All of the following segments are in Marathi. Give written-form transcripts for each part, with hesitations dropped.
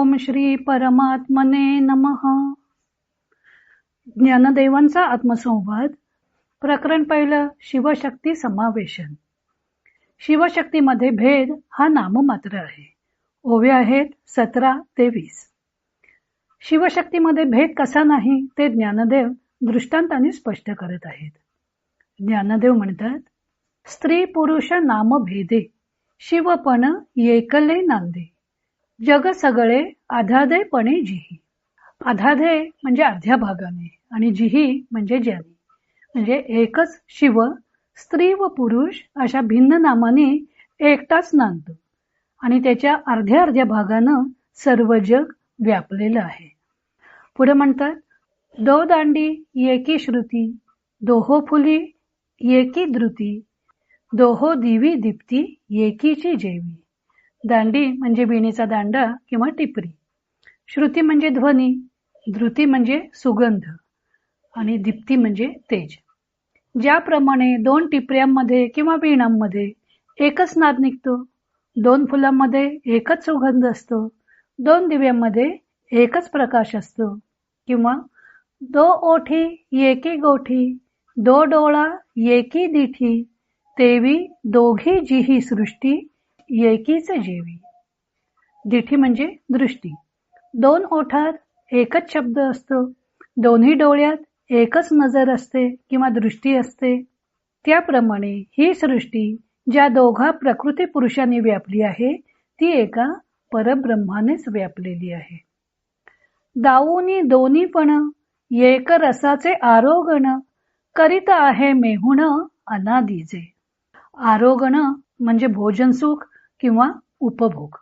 ओम श्री परमात्मने नमः. ज्ञानदेवांचा आत्मसंवाद. प्रकरण पहिलं. शिवशक्ती समावेशन. शिवशक्तीमध्ये भेद हा नाममात्र आहे. ओव्या आहेत 17 ते 20. शिवशक्तीमध्ये भेद कसा नाही ते ज्ञानदेव दृष्टांताने स्पष्ट करत आहेत. ज्ञानदेव म्हणतात, स्त्री पुरुष नाम भेदे शिवपण एकले नांदे, जग सगळे आधादेपणे जिही. आधादे म्हणजे अर्ध्या भागाने आणि जिही म्हणजे ज्याने. म्हणजे एकच शिव स्त्री व पुरुष अशा भिन्न नामाने एकटाच नांदतो आणि त्याच्या अर्ध्या अर्ध्या भागानं सर्व जग व्यापलेलं आहे. पुढे म्हणतात, दो दांडी एकी श्रुती, दोहो फुली एकी द्रुती, दोहो दिवी दीप्ती एकीची जेवी. दांडी म्हणजे वीणेचा दांडा किंवा टिपरी. श्रुती म्हणजे ध्वनी, द्रुती म्हणजे सुगंध आणि दीप्ती म्हणजे तेज. ज्याप्रमाणे दोन टिपऱ्यांमध्ये किंवा वीणांमध्ये एकच नाद निघतो, दोन फुलांमध्ये एकच सुगंध असतो, दोन दिव्यांमध्ये एकच प्रकाश असतो, किंवा दो ओठी एकी गोठी, दो डोळा एकी दिठी, तेवी दोघी जिही सृष्टी एकीच जेवी. दिठी म्हणजे दृष्टी. दोन ओठात एकच शब्द असतो, दोन्ही डोळ्यात एकच नजर असते किंवा दृष्टी असते. त्याप्रमाणे ही सृष्टी ज्या दोघा प्रकृती पुरुषांनी व्यापली आहे ती एका परब्रह्मानेच व्यापलेली आहे. दाऊनी दोन्ही पण एक रसाचे आरोगण, करीत आहे मेहुण अनादीजे. आरोगण म्हणजे भोजन सुख किंवा उपभोग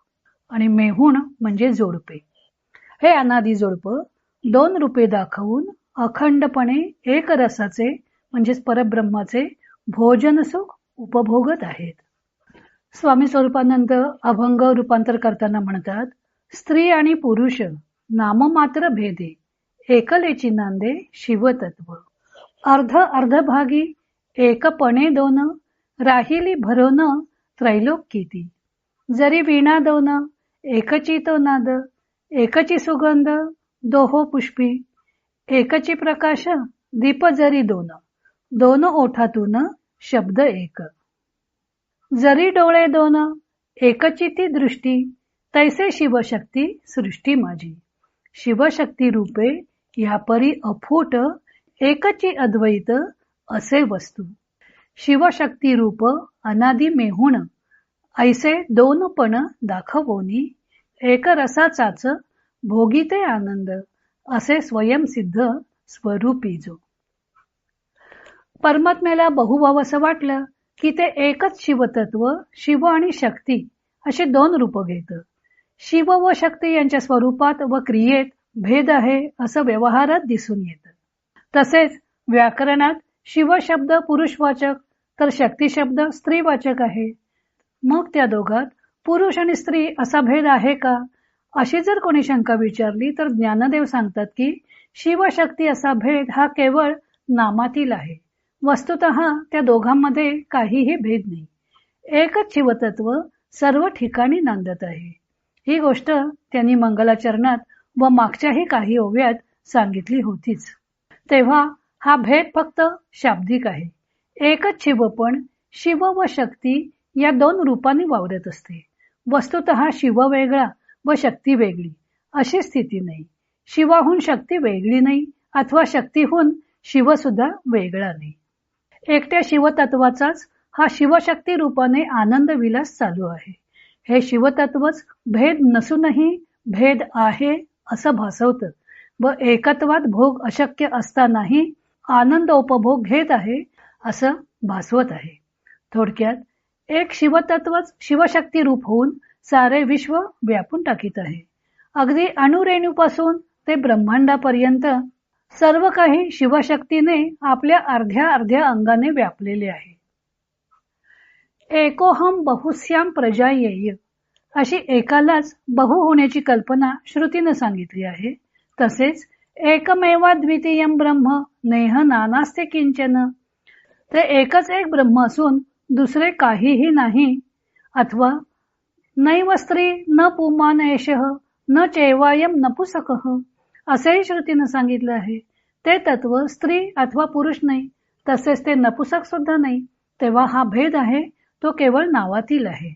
आणि मेहुण म्हणजे जोडपे. हे अनादी जोडपं दोन रूपे दाखवून अखंडपणे एक रसाचे म्हणजेच परब्रह्माचे भोजन सुख उपभोगत आहेत. स्वामी स्वरूपानंद अभंग रूपांतर करताना म्हणतात, स्त्री आणि पुरुष नाममात्र भेदे एकलेची नांदे शिवतत्व. अर्ध अर्धभागी एकपणे दोन, राहिली भरोन त्रैलोक्यती. जरी वीणा दोन एकची तो नाद, एकची सुगंध दोहो पुष्पी, एकची प्रकाश दीप जरी दोन, दोन ओठातून शब्द एक. जरी डोळे दोन एकची ती दृष्टी, तैसे शिवशक्ती सृष्टी माझी. शिवशक्ती रूपे ह्यापरी अफूट, एकची अद्वैत असे वस्तू. शिवशक्ती रूप अनादी मेहुण, ऐसे दोन पण दाखवोनी, एक रसाचाच भोगीते आनंद, असे स्वयंसिद्ध स्वरूपी जो. परमात्म्याला बहुभाव असं वाटलं की ते एकच शिवतत्व, शिव आणि शक्ती असे दोन रूप घेतं. शिव व शक्ती यांच्या स्वरूपात व क्रियेत भेद आहे असं व्यवहारात दिसून येतं. तसेच व्याकरणात शिव शब्द पुरुषवाचक तर शक्ती शब्द स्त्रीवाचक आहे. मग त्या दोघात पुरुष आणि स्त्री असा भेद आहे का, अशी जर कोणी शंका विचारली तर ज्ञानदेव सांगतात की शिवशक्ती असा भेद हा केवळ नामातील आहे. वस्तुतः त्या दोघांमध्ये काहीही भेद नाही. एकच शिवतत्व सर्व ठिकाणी नांदत आहे. ही गोष्ट त्यांनी मंगलाचरणात व मागच्याही काही ओव्यात सांगितली होतीच. तेव्हा हा भेद फक्त शाब्दिक आहे. एकच शिव पण शिव व शक्ती या दोन रूपांनी वावरत असते. वस्तुतः शिव वेगळा व शक्ती वेगळी अशी स्थिती नाही. शिवाहून शक्ती वेगळी नाही अथवा शक्तीहून शिव सुद्धा वेगळा नाही. एकट्या शिवतत्वाचाच हा शिवशक्ती रूपाने आनंद विलास चालू आहे. हे शिवतत्वच भेद नसूनही भेद आहे असं भासवतं व एकत्वात भोग अशक्य असतानाही आनंद उपभोग घेत आहे असं भासवत आहे. थोडक्यात एक शिवतत्वच शिवशक्ती रूप होऊन सारे विश्व व्यापून टाकीत आहे. अगदी अणुरेणूपासून ते ब्रह्मांडापर्यंत सर्व काही शिवशक्तीने आपल्या अर्ध्या अर्ध्या अंगाने व्यापलेले आहे. एकोहम बहुस्याम प्रजा येय अशी एकालाच बहु होण्याची कल्पना श्रुतीनं सांगितली आहे. तसेच एकमेवा द्वितीयम ब्रह्म नेह नानास्ते किंचन, ते एकच एक ब्रह्म असून दुसरे काहीही नाही. अथवा नैव स्त्री न पुमान एषः न चैवायम नपुसकः असेही श्रुतीनं सांगितलं आहे. ते तत्व स्त्री अथवा पुरुष नाही, तसेच ते नपुसक सुद्धा नाही. तेव्हा हा भेद आहे तो केवळ नावातील आहे.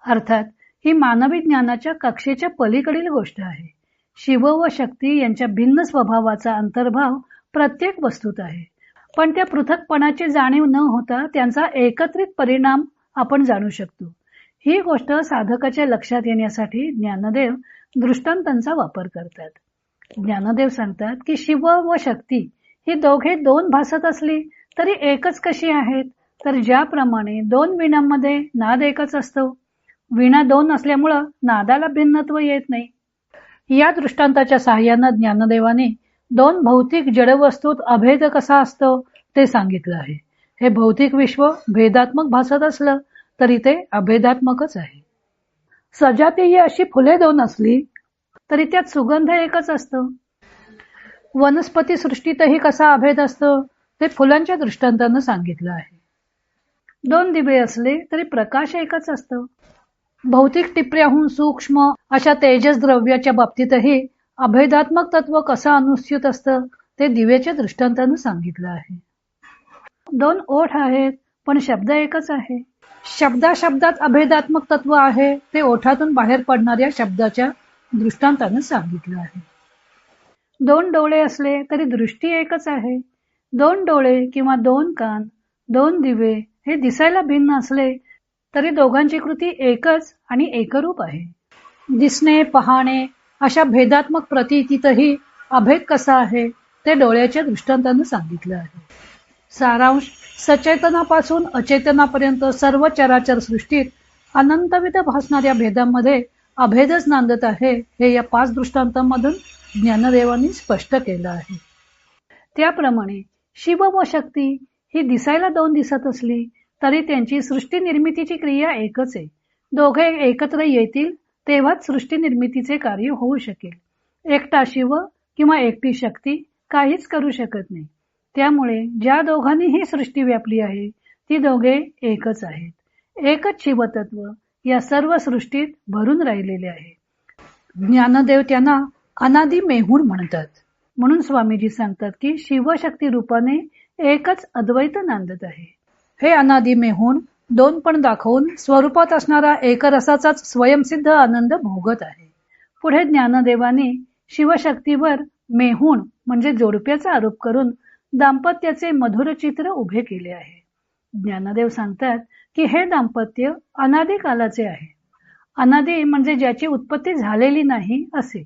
अर्थात ही मानवी ज्ञानाच्या कक्षेच्या पलीकडील गोष्ट आहे. शिव व शक्ती यांच्या भिन्न स्वभावाचा अंतर्भाव प्रत्येक वस्तूत आहे. पण त्या पृथकपणाची जाणीव न होता त्यांचा एकत्रित परिणाम आपण जाणू शकतो. ही गोष्ट साधकाच्या लक्षात येण्यासाठी ज्ञानदेव दृष्टांतांचा वापर करतात. ज्ञानदेव सांगतात की शिव व शक्ती ही दोघे दोन भासत असली तरी एकच कशी आहेत, तर ज्याप्रमाणे दोन वीणांमध्ये नाद एकच असतो, वीणा दोन असल्यामुळं नादाला भिन्नत्व येत नाही. या दृष्टांताच्या साहाय्यानं ज्ञानदेवाने दोन भौतिक जडवस्तूत अभेद कसा असतो ते सांगितलं आहे. हे भौतिक विश्व भेदात्मक भासत असलं तरी ते अभेदात्मकच आहे. सजातीय अशी फुले दोन असली तरी त्यात सुगंध एकच असतो. वनस्पती सृष्टीतही कसा अभेद असतो ते फुलांच्या दृष्टांतानं सांगितलं आहे. दोन दिवे असले तरी प्रकाश एकच असतो. भौतिक टिपऱ्याहून सूक्ष्म अशा तेजस द्रव्याच्या बाबतीतही अभेदात्मक तत्व कसं अनुस्यूत असतं ते दिव्याच्या दृष्टांतानं सांगितलं आहे. दोन ओठ आहेत पण शब्द एकच आहे. शब्दाशब्दात अभेदात्मक तत्व आहे ते ओठातून बाहेर पडणाऱ्या शब्दाच्या दृष्टांतानं सांगितलं आहे. दोन डोळे असले तरी दृष्टी एकच आहे. दोन डोळे किंवा दोन कान, दोन दिवे हे दिसायला भिन्न असले तरी दोघांची कृती एकच आणि एकरूप आहे. दिसणे पाहणे अशा भेदात्मक प्रतीतीतही अभेद कसा आहे ते डोळ्याच्या दृष्टांतानं सांगितलं आहे. सारांश सचेतनापासून अचेतनापर्यंत सर्व चराचर सृष्टीत अनंतविध भासणाऱ्या भेदांमध्ये अभेदच नांदत आहे हे या 5 दृष्टांतांमधून ज्ञानदेवांनी स्पष्ट केलं आहे. त्याप्रमाणे शिव व शक्ती ही दिसायला दोन दिसत असली तरी त्यांची सृष्टी निर्मितीची क्रिया एकच आहे. दोघे एकत्र येतील तेव्हाच सृष्टी निर्मितीचे कार्य होऊ शकेल. एकटा शिव किंवा एकटी शक्ती काहीच करू शकत नाही. त्यामुळे ज्या दोघांनी ही सृष्टी व्यापली आहे ती दोघे एकच आहेत. एकच शिवतत्व या सर्व सृष्टीत भरून राहिलेले आहे. ज्ञानदेव त्यांना अनादि मेहुण म्हणतात. म्हणून स्वामीजी सांगतात की शिवशक्ती रूपाने एकच अद्वैत नांदत आहे. हे अनादि मेहुण दोनपण दाखवून स्वरूपात असणारा एकरसाचाच स्वयंसिद्ध आनंद भोगत आहे. पुढे ज्ञानदेवाने शिवशक्तीवर मेहुण म्हणजे जोडप्याचा आरोप करून दाम्पत्याचे मधुर चित्र उभे केले आहे. ज्ञानदेव सांगतात की हे दाम्पत्य अनादि कालाचे आहे. अनादि म्हणजे ज्याची उत्पत्ती झालेली नाही असे.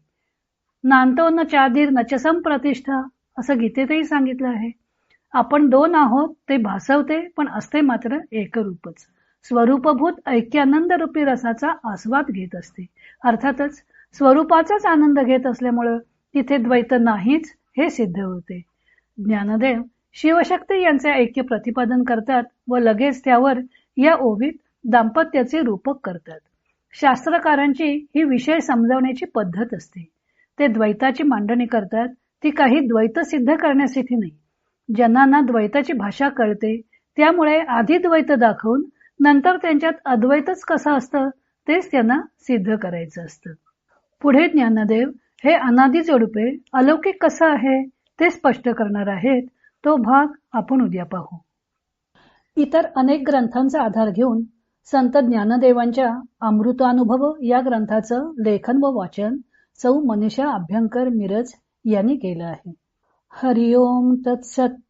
नांतो न चादीर न च संप्रतिष्ठा असं गीतेतही सांगितलं आहे. आपण दोन आहोत ते भासवते पण असते मात्र एकरूपच. स्वरूपभूत ऐक्यानंद रूपी रसाचा आस्वाद घेत असते. अर्थातच स्वरूपाचाच आनंद घेत असल्यामुळं तिथे द्वैत नाहीच हे सिद्ध होते. ज्ञानदेव शिवशक्ती यांचे ऐक्य प्रतिपादन करतात व लगेच त्यावर या ओवीत दाम्पत्याचे रूपक करतात. शास्त्रकारांची ही विषय समजावण्याची पद्धत असते. ते द्वैताची मांडणी करतात ती काही द्वैत सिद्ध करण्यासाठी नाही. ज्यांना द्वैताची भाषा कळते त्यामुळे आधी द्वैत दाखवून नंतर त्यांच्यात अद्वैतच कसं असतं तेच त्यांना सिद्ध करायचं असतं. पुढे ज्ञानदेव हे अनादि जोडपे अलौकिक कसं आहे ते स्पष्ट करणार आहेत. तो भाग आपण उद्या पाहू. इतर अनेक ग्रंथांचा आधार घेऊन संत ज्ञानदेवांच्या अमृतानुभव या ग्रंथाचं लेखन व वाचन सौ मनीषा अभ्यंकर मिरज यांनी केलं आहे. हरिओम तत्सत.